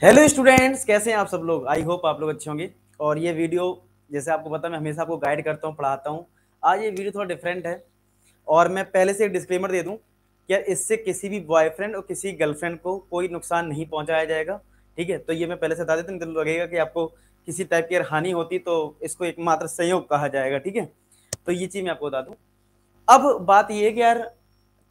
Hello students, कैसे हैं आप सब लोग। आई होप आप लोग अच्छे होंगे। और ये वीडियो जैसे आपको पता, मैं हमेशा आपको गाइड करता हूँ, पढ़ाता हूँ। आज ये वीडियो थोड़ा डिफरेंट है। और मैं पहले से एक डिस्क्लेमर दे दूँ कि यार इससे किसी भी बॉयफ्रेंड और किसी गर्लफ्रेंड को कोई नुकसान नहीं पहुंचाया जाएगा। ठीक है, तो ये मैं पहले से बता देता हूँ, नहीं तो लगेगा कि आपको किसी टाइप की अगर हानि होती तो इसको एकमात्र संयोग कहा जाएगा। ठीक है, तो ये चीज़ मैं आपको बता दूँ। अब बात ये है कि यार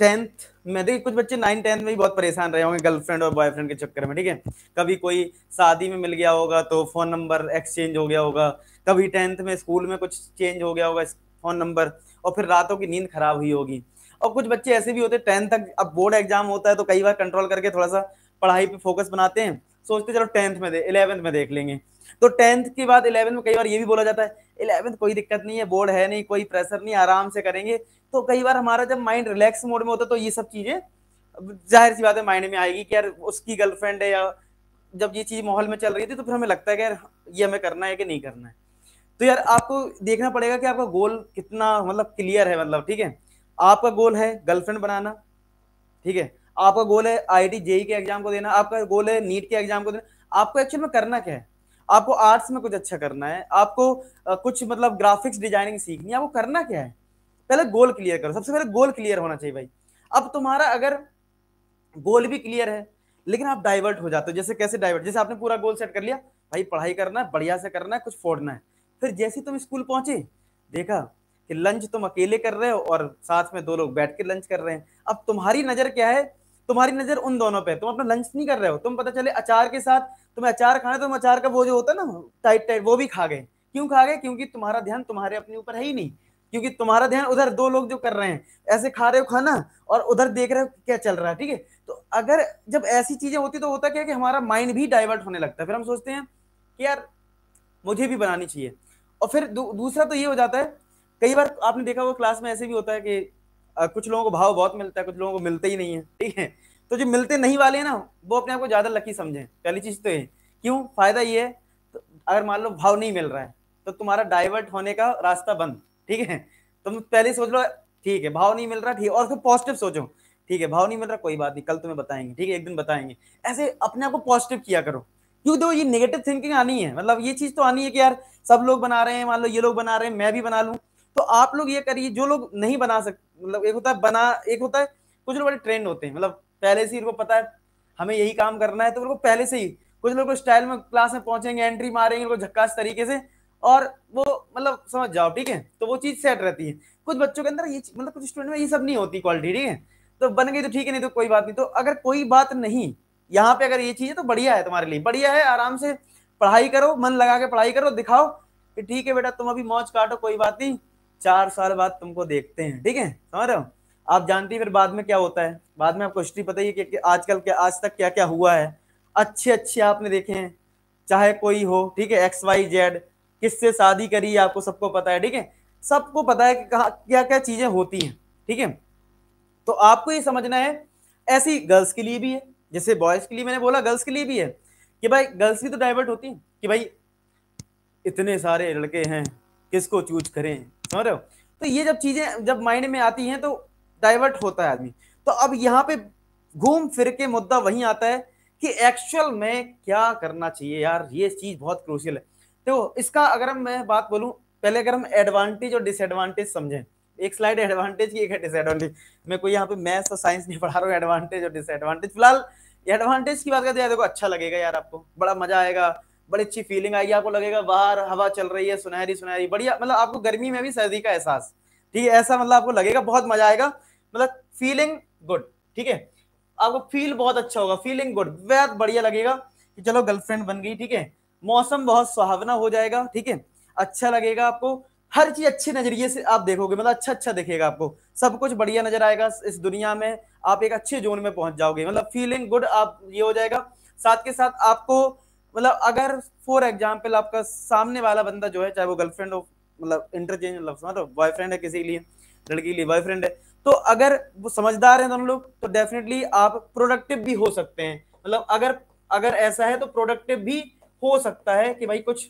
टेंथ में देखिए, कुछ बच्चे 9th 10th में भी बहुत परेशान रहे होंगे गर्लफ्रेंड और बॉयफ्रेंड के चक्कर में। ठीक है, कभी कोई शादी में मिल गया होगा तो फोन नंबर एक्सचेंज हो गया होगा, कभी 10th में स्कूल में कुछ चेंज हो गया होगा फोन नंबर, और फिर रातों की नींद खराब हुई होगी। और कुछ बच्चे ऐसे भी होते हैं 10th तक, अब बोर्ड एग्जाम होता है तो कई बार कंट्रोल करके थोड़ा सा पढ़ाई पे फोकस बनाते हैं, सोचते चलो 10th में 11th में देख लेंगे। तो 10th के बाद 11th में कई बार ये भी बोला जाता है 11th कोई दिक्कत नहीं है, बोर्ड है नहीं, कोई प्रेशर नहीं, आराम से करेंगे। तो कई बार हमारा जब माइंड रिलैक्स मोड में होता है तो ये सब चीजें जाहिर सी बात है माइंड में आएगी कि यार उसकी गर्लफ्रेंड है, या जब ये चीज माहौल में चल रही थी तो फिर हमें लगता है कि यार ये हमें करना है कि नहीं करना है। तो यार आपको देखना पड़ेगा कि आपका गोल कितना मतलब क्लियर है। मतलब ठीक है, आपका गोल है गर्लफ्रेंड बनाना, ठीक है, आपका गोल है आईआईटी जेई के एग्जाम को देना, आपका गोल है नीट के एग्जाम को देना। आपको एक्चुअल में करना क्या है? आपको आर्ट्स में कुछ अच्छा करना है, आपको कुछ मतलब ग्राफिक्स डिजाइनिंग सीखनी है, आपको करना क्या है? पहले गोल क्लियर करो, सबसे पहले गोल क्लियर होना चाहिए भाई। अब तुम्हारा अगर गोल भी क्लियर है लेकिन आप डाइवर्ट हो जाते हो, जैसे कैसे डाइवर्ट, जैसे आपने पूरा गोल सेट कर लिया, भाई पढ़ाई करना है, बढ़िया से करना है, कुछ फोड़ना है। फिर जैसे ही तुम स्कूल पहुंचे, देखा कि लंच तुम अकेले कर रहे हो और साथ में दो लोग बैठ के लंच कर रहे हैं। अब तुम्हारी नजर क्या है? तुम्हारी नजर उन दोनों पे, तुम अपना लंच नहीं कर रहे हो, तुम पता चले अचार के साथ तुम्हें अचार खाना, तुम अचार का वो जो होता है ना टाइट टाइट, वो भी खा गए। क्यों खा गए? क्योंकि तुम्हारा ध्यान तुम्हारे अपने ऊपर है ही नहीं, क्योंकि तुम्हारा ध्यान उधर दो लोग जो कर रहे हैं, ऐसे खा रहे हो खाना और उधर देख रहे हो क्या चल रहा है। ठीक है, तो अगर जब ऐसी चीजें होती तो होता क्या है कि हमारा माइंड भी डाइवर्ट होने लगता है, फिर हम सोचते हैं कि यार मुझे भी बनानी चाहिए। और फिर दूसरा तो ये हो जाता है, कई बार आपने देखा होगा क्लास में ऐसे भी होता है कि कुछ लोगों को भाव बहुत मिलता है, कुछ लोगों को मिलते ही नहीं है। ठीक है, तो जो मिलते नहीं वाले हैं ना, वो अपने आप को ज्यादा लकी समझें। पहली चीज तो ये, क्यों फायदा ये है, तो अगर मान लो भाव नहीं मिल रहा है तो तुम्हारा डाइवर्ट होने का रास्ता बंद। ठीक है, तुम पहले सोच लो ठीक है भाव नहीं मिल रहा, ठीक है, और फिर पॉजिटिव सोचो, ठीक है भाव नहीं मिल रहा कोई बात नहीं, कल तुम्हें बताएंगे, ठीक है एक दिन बताएंगे। ऐसे अपने आप को पॉजिटिव किया करो, क्योंकि तो ये नेगेटिव थिंकिंग आनी है, मतलब ये चीज तो आनी है कि यार सब लोग बना रहे हैं, मान लो ये लोग बना रहे हैं मैं भी बना लूं। तो आप लोग ये करिए, जो लोग नहीं बना सकते, मतलब एक होता है बना, एक होता है कुछ लोग बड़े ट्रेंड होते हैं, मतलब पहले से इनको पता है हमें यही काम करना है, तो उनको पहले से ही कुछ लोग स्टाइल में क्लास में पहुंचेंगे, एंट्री मारेंगे उनको झक्कास तरीके से, और वो मतलब समझ जाओ। ठीक है, तो वो चीज सेट रहती है। कुछ बच्चों के अंदर ये मतलब कुछ स्टूडेंट में ये सब नहीं होती क्वालिटी। ठीक है, तो बन गई तो ठीक है, नहीं तो कोई बात नहीं। तो अगर कोई बात नहीं यहाँ पे, अगर ये चीज है तो बढ़िया है, तुम्हारे लिए बढ़िया है। आराम से पढ़ाई करो, मन लगा के पढ़ाई करो, दिखाओ कि ठीक है बेटा तुम अभी मौज काटो, कोई बात नहीं, 4 साल बाद तुमको देखते हैं। ठीक है, समझ रहे हो? आप जानती है फिर बाद में क्या होता है, बाद में आपको हिस्ट्री पता ही है कि आजकल क्या, आज तक क्या क्या हुआ है। अच्छे अच्छे आपने देखे हैं, चाहे कोई हो, ठीक है, XYZ किससे शादी करी है आपको सबको पता है। ठीक है, सबको पता है कि कहा क्या क्या चीजें होती हैं। ठीक है, तो आपको ये समझना है, ऐसी गर्ल्स के लिए भी है, जैसे बॉयज के लिए मैंने बोला, गर्ल्स के लिए भी है कि भाई गर्ल्स भी तो डाइवर्ट होती है कि भाई इतने सारे लड़के हैं, किसको चूज करें, समझ रहे हो? तो ये जब चीजें जब माइंड में आती हैं तो डाइवर्ट होता है आदमी। तो अब यहाँ पे घूम फिर के मुद्दा वहीं आता है कि एक्चुअल में क्या करना चाहिए। यार ये चीज बहुत क्रूशियल है। तो इसका अगर मैं बात बोलूं, पहले अगर हम एडवांटेज और डिसएडवांटेज समझें, एक स्लाइड एडवांटेज की, एक है डिसएडवांटेज। मैं कोई यहाँ पे मैथ्स और साइंस नहीं पढ़ा रहा हूँ, एडवांटेज और डिसएडवांटेज। फिलहाल एडवांटेज की बात करते हैं, देखो अच्छा लगेगा यार, आपको बड़ा मजा आएगा, बड़ी अच्छी फीलिंग आएगी, आपको लगेगा बाहर हवा चल रही है सुनहरी सुनहरी, बढ़िया, मतलब आपको गर्मी में भी सर्दी का एहसास। ठीक है, ऐसा मतलब आपको लगेगा बहुत मजा आएगा, मतलब फीलिंग गुड। ठीक है, आपको फील बहुत अच्छा होगा, फीलिंग गुड, बहुत बढ़िया लगेगा कि चलो गर्लफ्रेंड बन गई। ठीक है, मौसम बहुत सुहावना हो जाएगा। ठीक है, अच्छा लगेगा आपको, हर चीज अच्छे नजरिए से आप देखोगे, मतलब अच्छा अच्छा दिखेगा आपको, सब कुछ बढ़िया नजर आएगा इस दुनिया में, आप एक अच्छे जोन में पहुंच जाओगे, मतलब फीलिंग गुड आप ये हो जाएगा। साथ के साथ आपको मतलब अगर फॉर एग्जाम्पल आपका सामने वाला बंदा जो है, चाहे वो गर्लफ्रेंड हो, मतलब इंटरचेंज लफ्ज, मतलब बॉयफ्रेंड है किसी के लिए, लड़की के लिए बॉयफ्रेंड है, तो अगर वो समझदार हैं दोनों लोग तो डेफिनेटली आप प्रोडक्टिव भी हो सकते हैं। मतलब अगर अगर ऐसा है तो प्रोडक्टिव भी हो सकता है कि भाई कुछ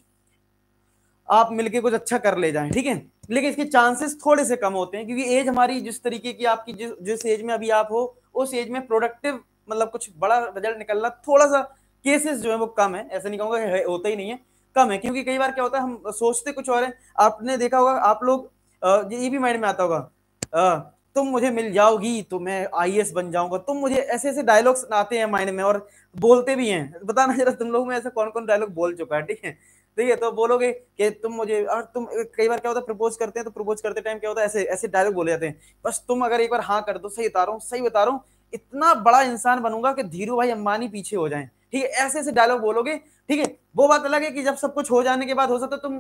आप मिलके कुछ अच्छा कर ले जाएं। ठीक है, लेकिन इसके चांसेस थोड़े से कम होते हैं, क्योंकि एज हमारी जिस तरीके की, आपकी जिस एज में अभी आप हो, उस एज में प्रोडक्टिव मतलब कुछ बड़ा रिजल्ट निकलना थोड़ा सा केसेस जो है वो कम है, ऐसा नहीं कहूंगा कि होता ही नहीं है, कम है। क्योंकि कई बार क्या होता है हम सोचते कुछ और है। आपने देखा होगा, आप लोग ये भी माइंड में आता होगा, तुम मुझे मिल जाओगी तो मैं आईएएस बन जाऊंगा, तुम मुझे, ऐसे ऐसे डायलॉग्स आते हैं माइंड में और बोलते भी हैं। बताना जरा तुम लोग में ऐसा कौन कौन डायलॉग बोल चुका है, ठीक है। ठीक है, तो बोलोगे कि तुम मुझे, और तुम कई बार क्या होता है प्रपोज करते हैं, तो प्रपोज करते टाइम क्या होता है, ऐसे ऐसे डायलॉग बोले जाते हैं, बस तुम अगर एक बार हाँ कर दो, सही बता रहा हूँ, सही बता रहा हूँ, इतना बड़ा इंसान बनूंगा कि धीरू भाई अंबानी पीछे हो जाएं, ठीक है, ऐसे ऐसे डायलॉग बोलोगे। ठीक है, वो बात अलग है कि जब सब कुछ हो जाने के बाद हो सकता है तुम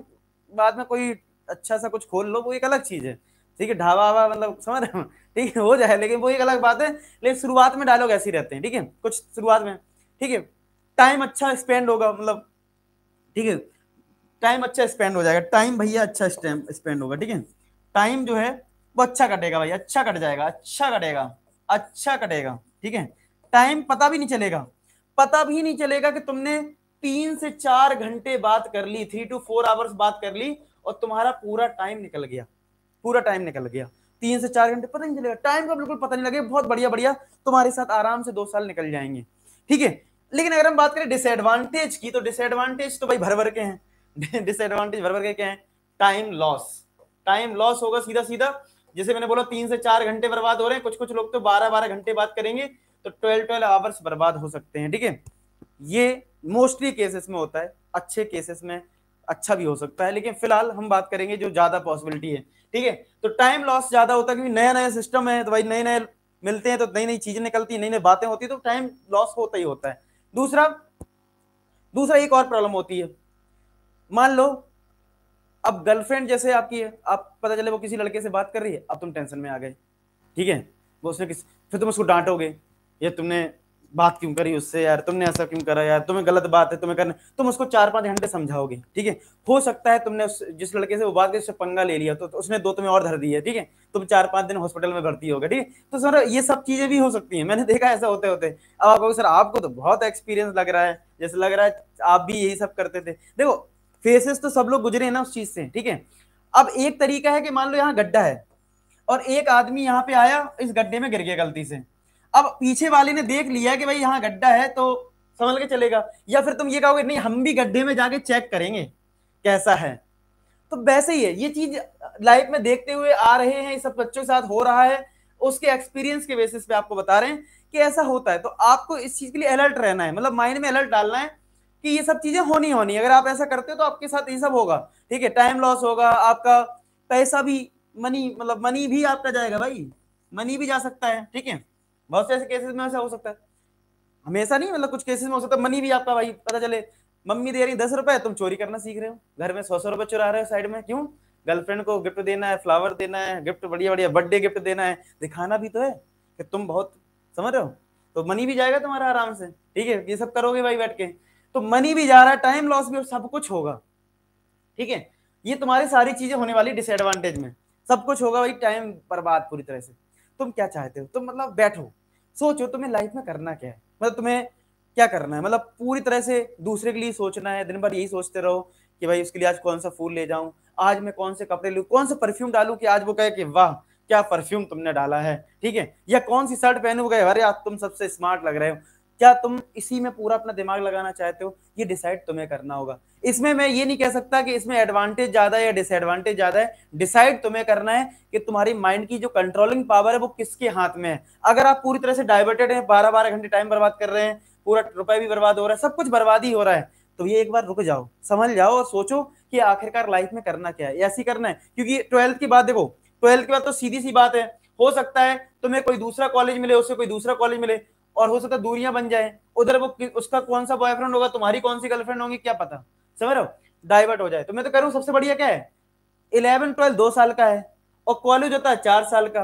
बाद में कोई अच्छा सा कुछ खोल लो, वो एक अलग चीज है, ठीक है, ढाबा वाबा, मतलब समझ रहे हो, ठीक है, हो जाए, लेकिन वो एक अलग बात है। लेकिन शुरुआत में डायलॉग ऐसे ही रहते हैं, ठीक है, कुछ शुरुआत में, ठीक है, टाइम अच्छा स्पेंड होगा, मतलब ठीक है, टाइम अच्छा स्पेंड हो जाएगा, टाइम भैया अच्छा स्पेंड होगा, ठीक है, टाइम जो है वो अच्छा कटेगा भाई, अच्छा कट जाएगा, अच्छा कटेगा, अच्छा कटेगा, ठीक है। टाइम पता भी नहीं चलेगा, पता भी नहीं चलेगा कि तुमने 3 से 4 घंटे बात कर ली, 3 to 4 आवर्स बात कर ली, और तुम्हारा पूरा टाइम निकल गया, पूरा टाइम निकल गया, 3 से 4 घंटे पता नहीं चलेगा, टाइम का बिल्कुल पता नहीं लगेगा, बहुत बढ़िया बढ़िया तुम्हारे साथ आराम से 2 साल निकल जाएंगे, ठीक है। लेकिन अगर हम बात करें डिसएडवांटेज की, तो डिसएडवांटेज तो भाई भर भर के हैं डिसएडवांटेज भर भर के क्या है, टाइम लॉस, टाइम लॉस होगा सीधा सीधा। जैसे मैंने बोला 3 से 4 घंटे बर्बाद हो रहे हैं, कुछ कुछ लोग तो 12 12 घंटे बात करेंगे, तो 12 12 आवर्स बर्बाद हो सकते हैं, ठीक है। ये मोस्टली केसेस में होता है, अच्छे केसेस में अच्छा भी हो सकता है, लेकिन फिलहाल हम बात करेंगे जो ज्यादा पॉसिबिलिटी है, ठीक है। तो टाइम लॉस ज्यादा होता है, क्योंकि नया नया सिस्टम है, तो भाई नए नए मिलते हैं, तो नई नई चीजें निकलती है, नई नई बातें होती है, तो टाइम लॉस होता ही होता है। दूसरा दूसरा एक और प्रॉब्लम होती है, मान लो अब गर्लफ्रेंड जैसे आपकी है, आप पता चले वो किसी लड़के से बात कर रही है, अब तुम टेंशन में आ गए, ठीक है, वो उसने किस, फिर तुम उसको डांटोगे, ये तुमने बात क्यों करी उससे यार, तुमने ऐसा क्यों करा यार, तुम्हें गलत बात है तुम्हें करना, तुम उसको 4 5 घंटे समझाओगे, ठीक है। हो सकता है तुमने जिस लड़के से वो बात की उससे पंगा ले लिया, तो उसने 2 तुम्हें और धर दिया, ठीक है, तुम 4 5 दिन हॉस्पिटल में भर्ती हो गए, ठीक है। तो सर ये सब चीजें भी हो सकती हैं, मैंने देखा ऐसा होते होते। अब आप सर आपको तो बहुत एक्सपीरियंस लग रहा है, जैसे लग रहा है आप भी यही सब करते थे। देखो फेसेस तो सब लोग गुजरे हैं ना उस चीज से, ठीक है। अब एक तरीका है कि मान लो यहाँ गड्ढा है, और एक आदमी यहाँ पे आया, इस गड्ढे में गिर गया गलती से, अब पीछे वाले ने देख लिया कि भाई यहाँ गड्ढा है, तो संभल के चलेगा, या फिर तुम ये कहोगे नहीं हम भी गड्ढे में जाके चेक करेंगे कैसा है। तो वैसे ही है ये चीज, लाइफ में देखते हुए आ रहे हैं, सब बच्चों के साथ हो रहा है, उसके एक्सपीरियंस के बेसिस पे आपको बता रहे हैं कि ऐसा होता है। तो आपको इस चीज के लिए अलर्ट रहना है, मतलब माइंड में अलर्ट डालना है कि ये सब चीजें होनी होनी, अगर आप ऐसा करते हो तो आपके साथ ये सब होगा, ठीक है। टाइम लॉस होगा आपका, पैसा भी, मनी, मतलब मनी भी आपका जाएगा भाई, मनी भी जा सकता है, ठीक है। बहुत से ऐसे केसेस में ऐसा हो सकता है, हमेशा नहीं, मतलब कुछ केसेस में हो सकता है मनी भी आपका, भाई पता चले मम्मी दे रही 10 रुपए, तुम चोरी करना सीख रहे हो, घर में 100 100 रुपए चुरा रहे हो साइड में, क्यों, गर्लफ्रेंड को गिफ्ट देना है, फ्लावर देना है, गिफ्ट बढ़िया बढ़िया बर्थडे गिफ्ट देना है, दिखाना भी तो है कि तुम बहुत, समझ रहे हो, तो मनी भी जाएगा तुम्हारा आराम से, ठीक है, ये सब करोगे भाई बैठ के, तो मनी भी जा रहा है, टाइम लॉस भी, सब कुछ होगा, ठीक है। ये तुम्हारी सारी चीजें होने वाली डिसएडवांटेज में, सब कुछ होगा भाई, टाइम बर्बाद पूरी तरह से। तुम क्या चाहते हो, तुम मतलब बैठो, सोचो तुम्हें लाइफ में करना क्या है, मतलब तुम्हें क्या करना है, मतलब पूरी तरह से दूसरे के लिए सोचना है, दिन भर यही सोचते रहो कि भाई उसके लिए आज कौन सा फूल ले जाऊं, आज मैं कौन से कपड़े लूं, कौन सा परफ्यूम डालूं कि आज वो कहे कि वाह क्या परफ्यूम तुमने डाला है, ठीक है, या कौन सी शर्ट पहनू गए, अरे आज तुम सबसे स्मार्ट लग रहे हो, क्या तुम इसी में पूरा अपना दिमाग लगाना चाहते हो, ये डिसाइड तुम्हें करना होगा। इसमें मैं ये नहीं कह सकता कि इसमें एडवांटेज ज्यादा है या डिसएडवांटेज ज्यादा है, डिसाइड तुम्हें करना है कि तुम्हारी माइंड की जो कंट्रोलिंग पावर है वो किसके हाथ में है। अगर आप पूरी तरह से डाइवर्टेड हैं, 12 12 घंटे टाइम बर्बाद कर रहे हैं, पूरा रुपए भी बर्बाद हो रहा है, सब कुछ बर्बादी हो रहा है, तो ये एक बार रुक जाओ, समझ जाओ और सोचो कि आखिरकार लाइफ में करना क्या है, ऐसी करना है। क्योंकि 12th की बात देखो, 12th के बाद तो सीधी सी बात है, हो सकता है तुम्हें कोई दूसरा कॉलेज मिले, उससे कोई दूसरा कॉलेज मिले, और हो सकता है दूरियां बन जाए, उधर वो उसका कौन सा बॉयफ्रेंड होगा, तुम्हारी कौन सी गर्लफ्रेंड होगी, क्या पता, समझ रहे हो, डाइवर्ट हो जाए। तो मैं तो कह रहा हूँ सबसे बढ़िया क्या है, 11 12 2 साल का है, और कॉलेज होता है 4 साल का,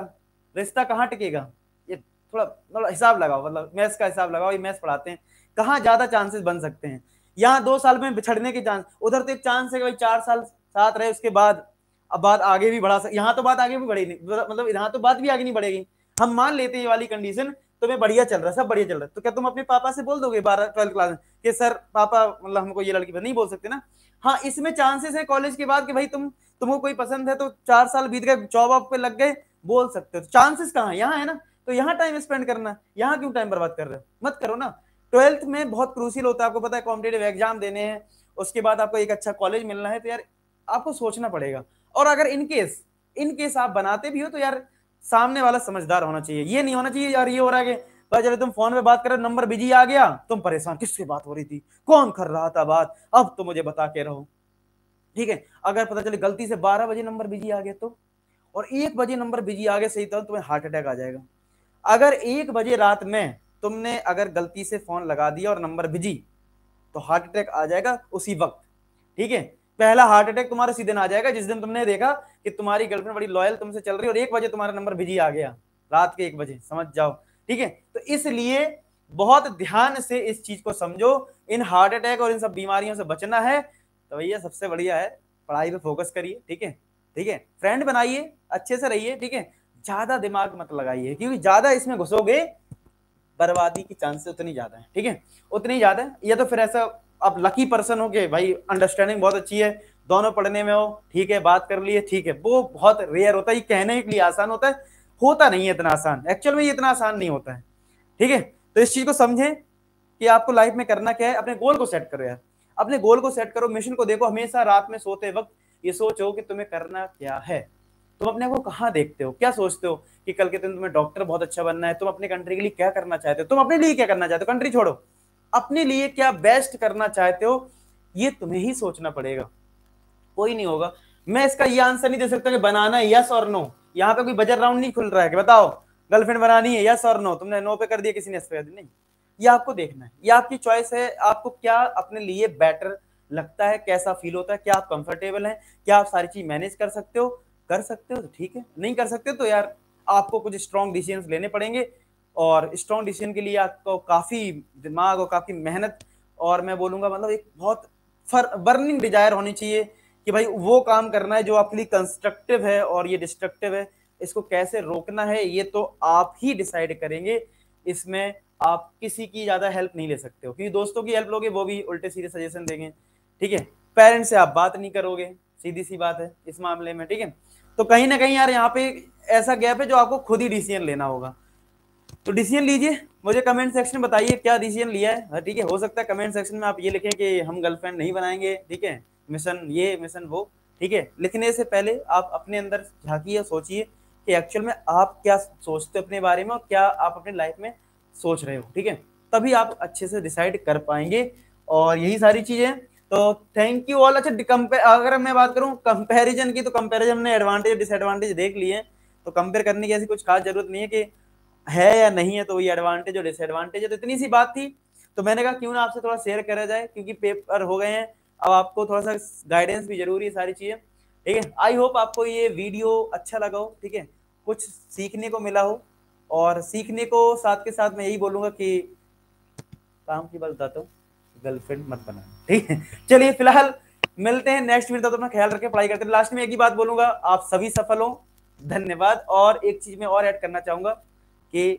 रिश्ता कहाँ टिकेगा, ये थोड़ा मतलब हिसाब लगाओ, मतलब मैथ्स का हिसाब लगाओ, ये मैथ्स पढ़ाते हैं, कहाँ ज्यादा चांसेस बन सकते हैं, यहाँ 2 साल में बिछड़ने के चांस, उधर तो एक चांस है कि भाई 4 साल साथ रहे, उसके बाद अब बात आगे भी बढ़ा सकते, यहाँ तो बात आगे भी बढ़ी नहीं, मतलब यहाँ तो बात भी आगे नहीं बढ़ेगी, हम मान लेते हैं ये वाली कंडीशन, तुम्हें बढ़िया चल रहा है, सब बढ़िया चल रहा है, तो क्या तुम अपने पापा से बोल दोगे 12 12 क्लास में कि सर पापा मतलब हमको ये लड़की नहीं बोल सकते ना। हाँ इसमें चांसेस है कॉलेज के बाद कि भाई तुमको कोई पसंद है, तो 4 साल बीत गए, जॉब आप पे लग गए, बोल सकते हो, चांसेस कहाँ यहाँ है ना, तो यहाँ टाइम स्पेंड करना, यहाँ क्यों टाइम बर्बाद कर रहे हो, मत करो ना। ट्वेल्थ में बहुत क्रूसियल होता है, आपको पता है कॉम्पिटेटिव एग्जाम देने हैं, उसके बाद आपको एक अच्छा कॉलेज मिलना है, तो यार आपको सोचना पड़ेगा। और अगर इन केस आप बनाते भी हो तो यार सामने वाला समझदार होना चाहिए, ये नहीं होना चाहिए यार ये हो रहा है कि भाई चलो तुम फोन पे बात करो, नंबर बिजी आ गया, तुम परेशान, किससे बात हो रही थी, कौन कर रहा था बात, अब तो मुझे बता के रहो। ठीक है, अगर पता चले गलती से 12 बजे नंबर बिजी आ गया तो, और 1 बजे नंबर बिजी आ गया सही, तो तुम्हें हार्ट अटैक आ जाएगा। अगर 1 बजे रात में तुमने अगर गलती से फोन लगा दिया और नंबर बिजी, तो हार्ट अटैक आ जाएगा उसी वक्त। ठीक है, पहला हार्ट अटैक तुम्हारे उसी दिन आ जाएगा जिस दिन तुमने देखा कि तुम्हारी गर्लफ्रेंड बड़ी लॉयल तुमसे चल रही है और 1 बजे तुम्हारा नंबर बिजी आ गया, रात के 1 बजे, समझ जाओ। ठीक है, तो इसलिए बहुत ध्यान से इस चीज को समझो, इन हार्ट अटैक और इन सब बीमारियों से बचना है तो भैया सबसे बढ़िया है पढ़ाई पे फोकस करिए। ठीक है, ठीक है, फ्रेंड बनाइए, अच्छे से रहिए। ठीक है, ज्यादा दिमाग मत लगाइए, क्योंकि ज्यादा इसमें घुसोगे बर्बादी की चांसेस उतनी ज्यादा है। ठीक है, उतनी ज्यादा है। या तो फिर ऐसा आप लकी पर्सन हो के भाई अंडरस्टैंडिंग बहुत अच्छी है, दोनों पढ़ने में हो, ठीक है, बात कर लिए, ठीक है, वो बहुत रेयर होता है। ये कहने के लिए आसान होता है, होता नहीं है इतना आसान, एक्चुअल में ये इतना आसान नहीं होता है। ठीक है, तो इस चीज को समझें कि आपको लाइफ में करना क्या है, अपने गोल को सेट करो यार, अपने गोल को सेट करो, मिशन को देखो, हमेशा रात में सोते वक्त ये सोचो कि तुम्हें करना क्या है, तुम अपने को कहाँ देखते हो, क्या सोचते हो कि कल के दिन तुम्हें डॉक्टर बहुत अच्छा बनना है, तुम अपने कंट्री के लिए क्या करना चाहते हो, तुम अपने लिए क्या करना चाहते हो, कंट्री छोड़ो, अपने लिए क्या बेस्ट करना चाहते हो, ये तुम्हें ही सोचना पड़ेगा, कोई नहीं होगा। मैं इसका ये आंसर नहीं दे सकता कि बनाना है यस और नो, यहाँ पे कोई बजट राउंड नहीं खुल रहा है कि बताओ गर्लफ्रेंड बनानी है यस और नो, तुमने नो पे कर दिया, किसी ने यस पे कर दिया, नहीं, ये आपको देखना है, ये आपकी चॉइस है, आपको क्या अपने लिए बेटर लगता है, कैसा फील होता है, क्या आप कंफर्टेबल हैं, क्या आप सारी चीज मैनेज कर सकते हो तो ठीक है, नहीं कर सकते तो यार आपको कुछ स्ट्रॉन्ग डिसीजन लेने पड़ेंगे, और स्ट्रॉन्ग डिसीजन के लिए आपको काफी दिमाग और काफी मेहनत, और मैं बोलूंगा मतलब एक बहुत बर्निंग डिजायर होनी चाहिए कि भाई वो काम करना है जो आपके लिए कंस्ट्रक्टिव है, और ये डिस्ट्रक्टिव है, इसको कैसे रोकना है ये तो आप ही डिसाइड करेंगे, इसमें आप किसी की ज्यादा हेल्प नहीं ले सकते हो, क्योंकि दोस्तों की हेल्प लोगे वो भी उल्टे सीधे सजेशन देंगे। ठीक है, पेरेंट्स से आप बात नहीं करोगे, सीधी सी बात है इस मामले में। ठीक है, तो कहीं ना कहीं यार यहाँ पे ऐसा गैप है जो आपको खुद ही डिसीजन लेना होगा, तो डिसीजन लीजिए, मुझे कमेंट सेक्शन में बताइए क्या डिसीजन लिया है। हाँ, ठीक है, हो सकता है कमेंट सेक्शन में आप ये लिखें कि हम गर्लफ्रेंड नहीं बनाएंगे, ठीक है, मिशन ये मिशन वो। ठीक है, लिखने से पहले आप अपने अंदर झांकिए, सोचिए कि एक्चुअल में आप क्या सोचते हो अपने बारे में और क्या आप अपने लाइफ में सोच रहे हो। ठीक है, तभी आप अच्छे से डिसाइड कर पाएंगे, और यही सारी चीजें। तो थैंक यू ऑल। अच्छा, अगर मैं बात करूं कंपैरिजन की, तो कंपैरिजन में एडवांटेज डिसएडवांटेज देख लिए, तो कंपेयर करने की ऐसी कुछ खास जरूरत नहीं है कि है या नहीं है, तो ये एडवांटेज और डिसएडवांटेज है, तो इतनी सी बात थी। तो मैंने कहा क्यों ना आपसे थोड़ा शेयर करा जाए, क्योंकि पेपर हो गए हैं, अब आपको थोड़ा सा गाइडेंस भी जरूरी है, सारी चीजें। ठीक है, आई होप आपको ये वीडियो अच्छा लगा हो, ठीक है, कुछ सीखने को मिला हो, और सीखने को साथ के साथ मैं यही बोलूंगा कि काम की बात बताता हूँ, गर्लफ्रेंड मत बनाना। ठीक है, चलिए फिलहाल मिलते हैं नेक्स्ट वीडियो, तो अपना ख्याल रखें, पढ़ाई करते हैं। लास्ट में एक ही बात बोलूंगा, आप सभी सफल हो, धन्यवाद। और एक चीज मैं और ऐड करना चाहूंगा कि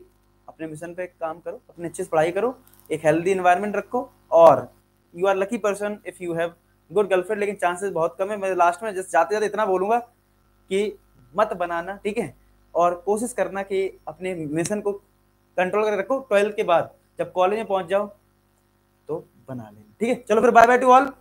अपने मिशन पे काम करो, अपने अच्छे से पढ़ाई करो, एक हेल्दी एनवायरनमेंट रखो, और you are lucky person if you have good girlfriend, लेकिन चांसेस बहुत कम है। मैं लास्ट में जस्ट जाते जाते इतना बोलूंगा कि मत बनाना, ठीक है, और कोशिश करना कि अपने मिशन को कंट्रोल कर रखो, 12 के बाद जब कॉलेज में पहुंच जाओ तो बना लेना। ठीक है, चलो फिर बाय बाय टू ऑल।